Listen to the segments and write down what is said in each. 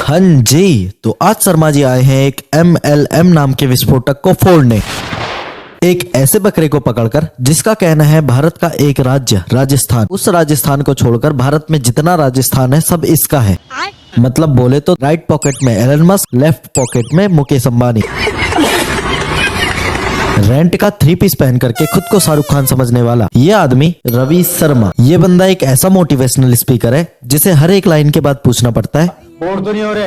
हाँ जी, तो आज शर्मा जी आए हैं एक MLM नाम के विस्फोटक को फोड़ने। एक ऐसे बकरे को पकड़कर जिसका कहना है भारत का एक राज्य राजस्थान, उस राजस्थान को छोड़कर भारत में जितना राजस्थान है सब इसका है। मतलब बोले तो राइट पॉकेट में एलन मस्क, लेफ्ट पॉकेट में मुकेश अंबानी। रेंट का 3 पीस पहन करके खुद को शाहरुख खान समझने वाला ये आदमी रवि शर्मा। ये बंदा एक ऐसा मोटिवेशनल स्पीकर है जिसे हर एक लाइन के बाद पूछना पड़ता है, बोर तो नहीं हो रहे?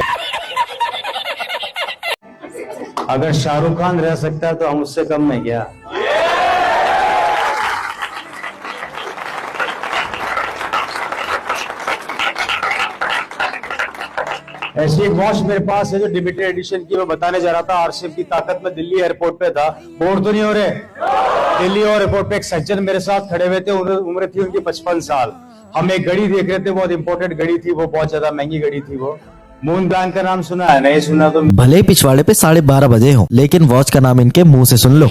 अगर शाहरुख खान रह सकता है तो हम उससे कम है क्या? ऐसी एक वॉच मेरे पास है जो लिमिटेड एडिशन की, मैं बताने जा रहा था आरसीएम की ताकत में दिल्ली एयरपोर्ट पे था। बोर तो नहीं हो रहे? दिल्ली एयरपोर्ट पे एक सज्जन मेरे साथ खड़े हुए थे, उम्र थी उनकी 55 साल। हम एक घड़ी देख रहे थे, बहुत इंपॉर्टेंट घड़ी थी वो, बहुत ज्यादा महंगी घड़ी थी वो। मून बैंक का नाम सुना है? नहीं सुना तो भले ही पिछवाड़े पे 12:30 बजे हो, लेकिन वॉच का नाम इनके मुंह से सुन लो।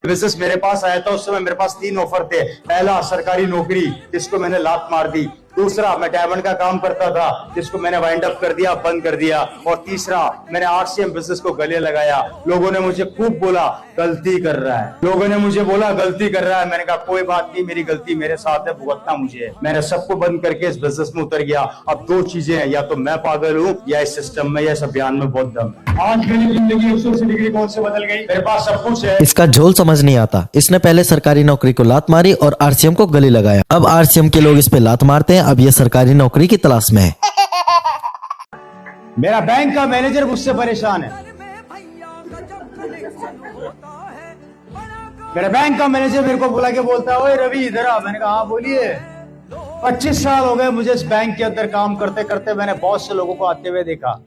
बिजनेस मेरे पास आया था, उस समय मेरे पास 3 ऑफर थे। पहला सरकारी नौकरी, जिसको मैंने लात मार दी। दूसरा मैं डायमंड का काम करता था, जिसको मैंने वाइंड अप कर दिया, बंद कर दिया। और तीसरा मैंने आरसीएम बिजनेस को गले लगाया। लोगों ने मुझे खूब बोला गलती कर रहा है, लोगों ने मुझे बोला गलती कर रहा है। मैंने कहा कोई बात नहीं, मेरी गलती मेरे साथ है, भुगतना मुझे। मैंने सबको बंद करके इस बिजनेस में उतर गया। अब 2 चीजें हैं, या तो मैं पागल हूँ या इस सिस्टम में या इस अभियान में बहुत दम है। आज मेरी जिंदगी 180 डिग्री कौन से बदल गई। मेरे पास सब कुछ है। इसका झोल समझ नहीं आता। इसने पहले सरकारी नौकरी को लात मारी और आरसीएम को गले लगाया। अब आरसीएम के लोग इस पे लात मारते हैं। अब ये सरकारी नौकरी की तलाश में है। मेरा बैंक का मैनेजर मुझसे परेशान है। मेरा बैंक का मैनेजर मेरे को बुला के बोलता है, ओए रवि इधर आ। मैंने कहा हाँ बोलिए। 25 साल हो गए मुझे इस बैंक के अंदर काम करते करते। मैंने बहुत से लोगों को आते हुए देखा,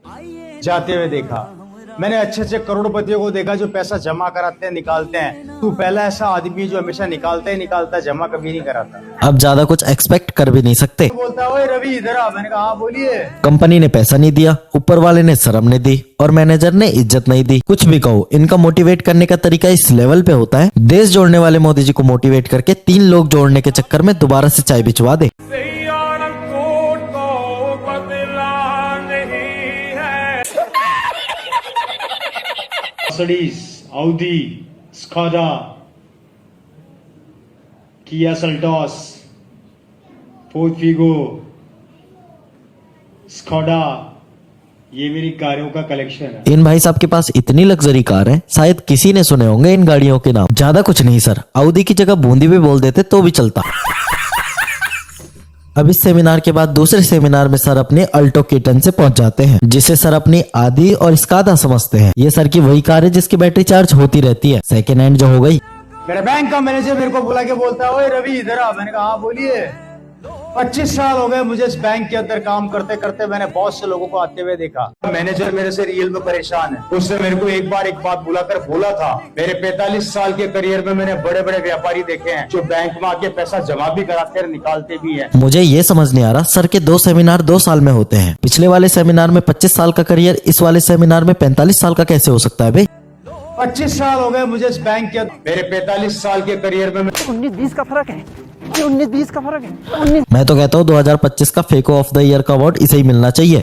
जाते हुए देखा। मैंने अच्छे अच्छे करोड़पतियों को देखा जो पैसा जमा कराते हैं, निकालते हैं। तू पहला ऐसा आदमी जो हमेशा निकालता ही निकालता, जमा कभी नहीं कराता। अब ज्यादा कुछ एक्सपेक्ट कर भी नहीं सकते। बोलता है, ओए रवि इधर आ। मैंने कहा हाँ बोलिए। कंपनी ने पैसा नहीं दिया, ऊपर वाले ने शर्म नहीं दी और मैनेजर ने इज्जत नहीं दी। कुछ भी कहो, इनका मोटिवेट करने का तरीका इस लेवल पे होता है। देश जोड़ने वाले मोदी जी को मोटिवेट करके 3 लोग जोड़ने के चक्कर में दोबारा से चाय बिचवा दे। Mercedes, Audi, Skoda, Kia Seltos, Ford Figo, Skoda, ये मेरी कारों का कलेक्शन है। इन भाई साहब के पास इतनी लग्जरी कार है, शायद किसी ने सुने होंगे इन गाड़ियों के नाम। ज्यादा कुछ नहीं सर, ऑडी की जगह बूंदी भी बोल देते तो भी चलता। अब इस सेमिनार के बाद दूसरे सेमिनार में सर अपने अल्टो K10 से पहुंच जाते हैं, जिसे सर अपनी आदि और स्कादा समझते हैं। ये सर की वही कार है जिसकी बैटरी चार्ज होती रहती है, सेकेंड हैंड जो हो गई। मेरे बैंक का मैनेजर मेरे को बुला के बोलता है, ओए रवि इधर आ। मैंने कहा हाँ बोलिए। 25 साल हो गए मुझे इस बैंक के अंदर काम करते करते। मैंने बहुत से लोगों को आते हुए देखा। मैनेजर मेरे से रियल में परेशान है। उसने मेरे को एक बार एक बात बुलाकर बोला था, मेरे 45 साल के करियर में मैंने बड़े बड़े व्यापारी देखे हैं जो बैंक में आके पैसा जमा भी कराते हैं, निकालते भी हैं। मुझे ये समझ नहीं आ रहा, सर के 2 सेमिनार 2 साल में होते हैं। पिछले वाले सेमिनार में 25 साल का करियर, इस वाले सेमिनार में 45 साल का कैसे हो सकता है भाई? 25 साल हो गए मुझे इस बैंक के, मेरे 45 साल के करियर में 19-20 का फर्क है। 19-20 का फर्क है। मैं तो कहता हूँ 2025 का फेको ऑफ द ईयर का अवार्ड इसे ही मिलना चाहिए।